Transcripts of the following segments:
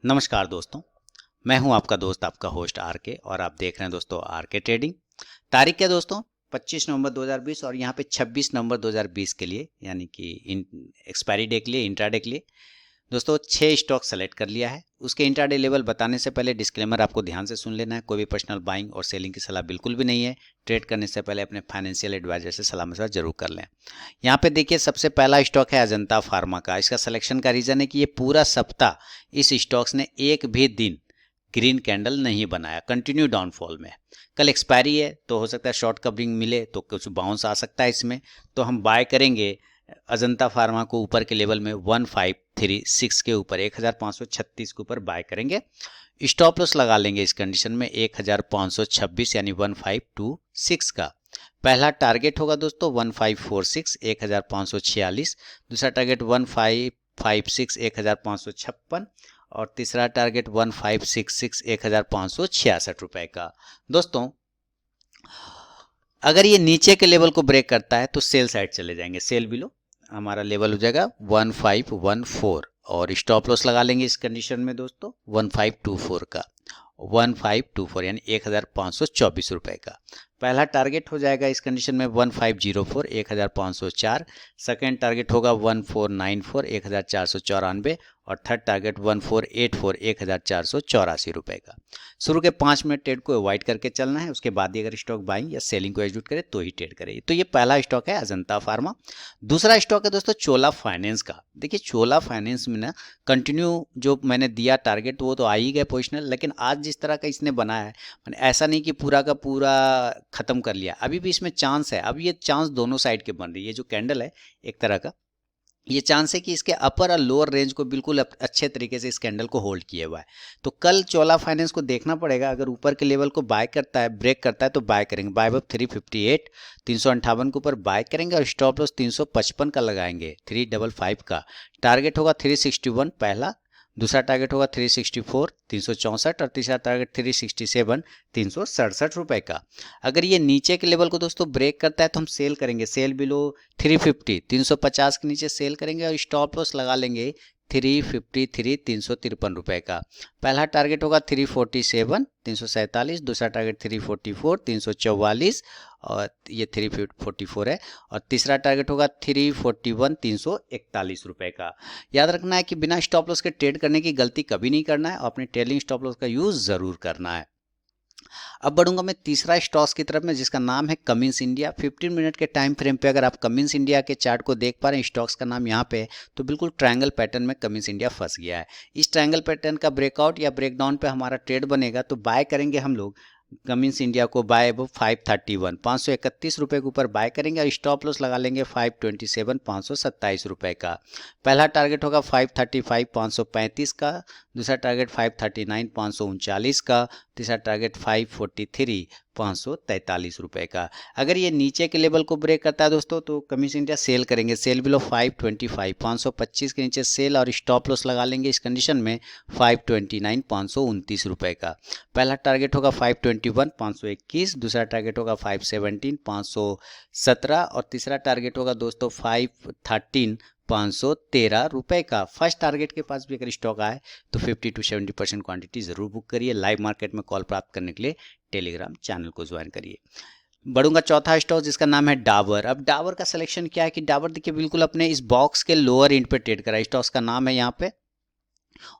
नमस्कार दोस्तों, मैं हूं आपका दोस्त आपका होस्ट आर के और आप देख रहे हैं दोस्तों आर के ट्रेडिंग। तारीख क्या दोस्तों 25 नवंबर 2020 और यहाँ पे 26 नवंबर 2020 के लिए यानी कि एक्सपायरी डे के लिए इंट्राडे के लिए दोस्तों 6 स्टॉक सेलेक्ट कर लिया है। उसके इंट्राडे लेवल बताने से पहले डिस्क्लेमर आपको ध्यान से सुन लेना है। कोई भी पर्सनल बाइंग और सेलिंग की सलाह बिल्कुल भी नहीं है। ट्रेड करने से पहले अपने फाइनेंशियल एडवाइजर से सलाह मशवरा जरूर कर लें। यहाँ पे देखिए सबसे पहला स्टॉक है अजंता फार्मा का। इसका सिलेक्शन का रीज़न है कि ये पूरा सप्ताह इस स्टॉक्स ने एक भी दिन ग्रीन कैंडल नहीं बनाया, कंटिन्यू डाउनफॉल में। कल एक्सपायरी है तो हो सकता है शॉर्ट कवरिंग मिले तो कुछ बाउंस आ सकता है इसमें, तो हम बाय करेंगे अजंता फार्मा को ऊपर के लेवल में 1536 के ऊपर 1536 के ऊपर बाय करेंगे। स्टॉप लॉस लगा लेंगे इस कंडीशन में 1526 यानी 1526 का। पहला टारगेट होगा दोस्तों 1546 1546, दूसरा टारगेट 1556 1556 और तीसरा टारगेट 1566 1566 रुपए का। दोस्तों अगर ये नीचे के लेवल को ब्रेक करता है तो सेल साइड चले जाएंगे, सेल बिलो हमारा लेवल हो जाएगा 1514 और स्टॉप लॉस लगा लेंगे इस कंडीशन में दोस्तों 1524 का, 1524 यानी 1524 रुपए का। पहला टारगेट हो जाएगा इस कंडीशन में 1504 1504, सेकेंड टारगेट होगा 1494 1494 और थर्ड टारगेट 1484 1484 रुपए का। शुरू के 5 मिनट ट्रेड को अवॉइड करके चलना है, उसके बाद ही अगर स्टॉक बाइंग या सेलिंग को एग्जीक्यूट करे तो ही ट्रेड करे। तो ये पहला स्टॉक है अजंता फार्मा। दूसरा स्टॉक है दोस्तों चोला फाइनेंस का। देखिए चोला फाइनेंस में ना कंटिन्यू जो मैंने दिया टारगेट वो तो आ ही गए पोजिशनल, लेकिन आज जिस तरह का इसने बनाया है मैंने ऐसा नहीं कि पूरा का पूरा खत्म कर लिया, अभी भी इसमें चांस है। अब ये चांस दोनों साइड के बन रही है। जो कैंडल है एक तरह का ये चांस है कि इसके अपर और लोअर रेंज को बिल्कुल अच्छे तरीके से इस कैंडल को होल्ड किए हुआ है। तो कल चोला फाइनेंस को देखना पड़ेगा, अगर ऊपर के लेवल को बाय करता है ब्रेक करता है तो बाय करेंगे। बाय अब 358 358 के ऊपर बाय करेंगे और स्टॉप लॉस 355 का लगाएंगे, 355 का। टारगेट होगा 361 पहला, दूसरा टारगेट होगा 364 364 और तीसरा टारगेट 367 367 रुपए का। अगर ये नीचे के लेवल को दोस्तों ब्रेक करता है तो हम सेल करेंगे, सेल बिलो 350 350 के नीचे सेल करेंगे और स्टॉप लॉस लगा लेंगे 353 353 रुपए का। पहला टारगेट होगा 347 347, दूसरा टारगेट 344 344 और ये 344 है और तीसरा टारगेट होगा 341 341 रुपए का। याद रखना है कि बिना स्टॉप लॉस के ट्रेड करने की गलती कभी नहीं करना है और अपने ट्रेलिंग स्टॉप लॉस का यूज जरूर करना है। अब बढ़ूंगा मैं तीसरा स्टॉक्स की तरफ में जिसका नाम है कमिंस इंडिया। 15 मिनट के टाइम फ्रेम पे अगर आप कमिंस इंडिया के चार्ट को देख पा रहे हैं, स्टॉक्स का नाम यहाँ पे है, तो बिल्कुल ट्रायंगल पैटर्न में कमिंस इंडिया फंस गया है। इस ट्रायंगल पैटर्न का ब्रेकआउट या ब्रेकडाउन पे हमारा ट्रेड बनेगा तो बाय करेंगे हम लोग कमिंस इंडिया को बाय अब 531 531 रुपए के ऊपर बाय करेंगे और स्टॉप लॉस लगा लेंगे 527 527 रुपए का। पहला टारगेट होगा 535 535 का, दूसरा टारगेट 539 539 का, तीसरा टारगेट 543 543 रुपए का। अगर ये नीचे के लेवल को ब्रेक करता है दोस्तों तो कमिंस इंडिया सेल करेंगे, सेल बिलो 525 525 के नीचे सेल और स्टॉप लॉस लगा लेंगे इस कंडीशन में 529 529 रुपए का। पहला टारगेट होगा 521 521, दूसरा टारगेट होगा 517 517 और तीसरा टारगेट होगा दोस्तों 513 513 रुपए का। फर्स्ट टारगेट के पास भी अगर स्टॉक आए तो 50 to 70% क्वांटिटी जरूर बुक करिए। लाइव मार्केट में कॉल प्राप्त करने के लिए टेलीग्राम चैनल को ज्वाइन करिए। बढ़ूंगा चौथा स्टॉक जिसका नाम है डाबर। अब डाबर का सिलेक्शन क्या है कि डाबर देखिए बिल्कुल अपने इस बॉक्स के लोअर एंड पे ट्रेड करा है, स्टॉक्स का नाम है यहाँ पे,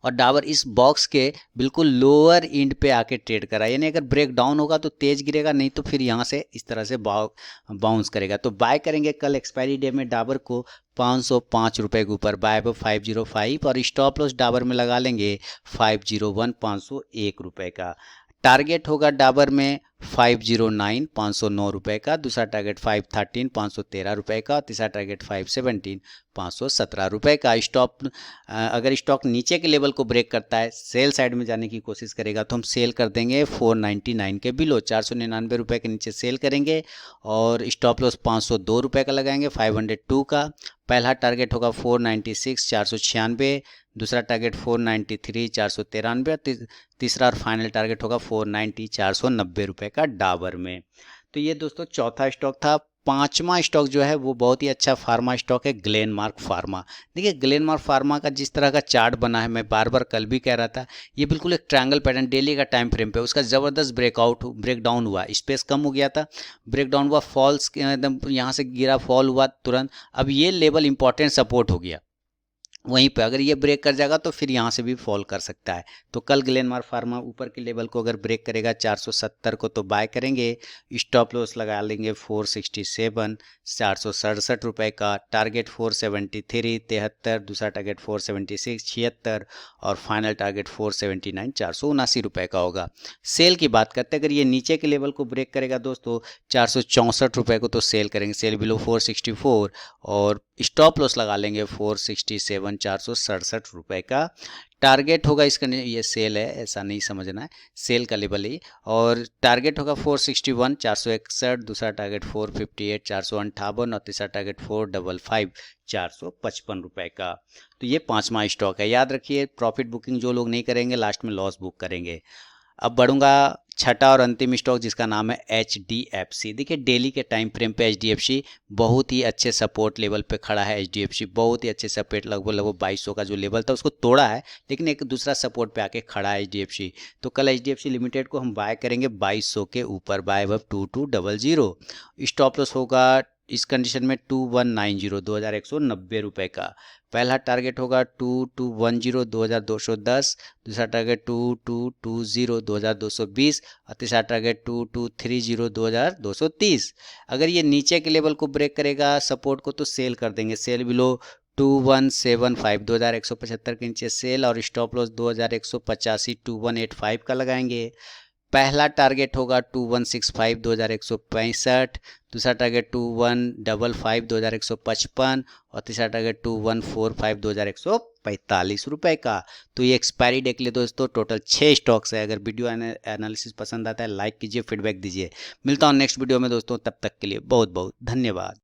और डाबर इस बॉक्स के बिल्कुल लोअर एंड पे आके ट्रेड करा है। यानी अगर ब्रेक डाउन होगा तो तेज गिरेगा, नहीं तो फिर यहाँ से इस तरह से बाउंस करेगा। तो बाय करेंगे कल एक्सपायरी डे में डाबर को 505 रुपए के ऊपर बाय अब 505 और स्टॉप लॉस डाबर में लगा लेंगे 501 501 रुपए का। टारगेट होगा डाबर में 509 509 रुपए का, दूसरा टारगेट 513 513 रुपए का, तीसरा टारगेट 517 517 रुपए का। स्टॉप अगर स्टॉक नीचे के लेवल को ब्रेक करता है सेल साइड में जाने की कोशिश करेगा तो हम सेल कर देंगे 499 के बिलो, 499 रुपए के नीचे सेल करेंगे और स्टॉप लॉस 502 रुपए का लगाएंगे 502 का। पहला टारगेट होगा 496 496, दूसरा टारगेट 493 493 और तीसरा और फाइनल टारगेट होगा 490 490 रुपए का डाबर में। तो ये दोस्तों चौथा स्टॉक था पांचवा स्टॉक जो है वो बहुत ही अच्छा फार्मा स्टॉक है, ग्लेनमार्क फार्मा। देखिए ग्लेनमार्क फार्मा का जिस तरह का चार्ट बना है, मैं बार बार कल भी कह रहा था, ये बिल्कुल एक ट्रायंगल पैटर्न डेली का टाइम फ्रेम पे उसका ज़बरदस्त ब्रेकडाउन हुआ, स्पेस कम हो गया था, ब्रेकडाउन हुआ, फॉल्स एकदम यहाँ से गिरा, फॉल हुआ तुरंत, अब ये लेवल इंपॉर्टेंट सपोर्ट हो गया। वहीं पे अगर ये ब्रेक कर जाएगा तो फिर यहाँ से भी फॉल कर सकता है। तो कल ग्लेनमार्क फार्मा ऊपर के लेवल को अगर ब्रेक करेगा 470 को तो बाय करेंगे, स्टॉप लॉस लगा लेंगे 467, 467 रुपये का, टारगेट 473 73, दूसरा टारगेट 476 76 और फाइनल टारगेट 479 479 रुपये का होगा। सेल की बात करते हैं, अगर ये नीचे के लेवल को ब्रेक करेगा दोस्तों 464 रुपये को तो सेल करेंगे, सेल बिलो 464, और स्टॉप लॉस लगा लेंगे 467 467 रुपये का। टारगेट होगा इसका, ये सेल है ऐसा नहीं समझना है, सेल का लेवल ही, और टारगेट होगा 461 461, दूसरा टारगेट 458 458 और तीसरा टारगेट 455 455 रुपये का। तो ये पांचवा स्टॉक है, याद रखिए प्रॉफिट बुकिंग जो लोग नहीं करेंगे लास्ट में लॉस बुक करेंगे। अब बढ़ूंगा छठा और अंतिम स्टॉक जिसका नाम है HDFC। देखिए डेली के टाइम फ्रेम पे HDFC बहुत ही अच्छे सपोर्ट लेवल पे खड़ा है। HDFC बहुत ही अच्छे सपोर्ट, लगभग 2200 का जो लेवल था उसको तोड़ा है, लेकिन एक दूसरा सपोर्ट पे आके खड़ा है HDFC। तो कल HDFC लिमिटेड को हम बाय करेंगे 2200 के ऊपर, बाय अब 2200। स्टॉप लॉस होगा इस कंडीशन में 2190 2190 रुपये का। पहला टारगेट होगा 2210 2210, दूसरा टारगेट 2220 2220 और तीसरा टारगेट 2230 2230। अगर ये नीचे के लेवल को ब्रेक करेगा सपोर्ट को तो सेल कर देंगे, सेल बिलो 2175 2175 के नीचे सेल, और स्टॉप लॉस 2185 2185 का लगाएंगे। पहला टारगेट होगा 2165 2165, दूसरा टारगेट 2155 2155 और तीसरा टारगेट 2145 2145 रुपये का। तो ये एक्सपायरी डे के लिए दोस्तों टोटल 6 स्टॉक्स है। अगर वीडियो एनालिसिस पसंद आता है लाइक कीजिए, फीडबैक दीजिए। मिलता हूँ नेक्स्ट वीडियो में दोस्तों, तब तक के लिए बहुत बहुत धन्यवाद।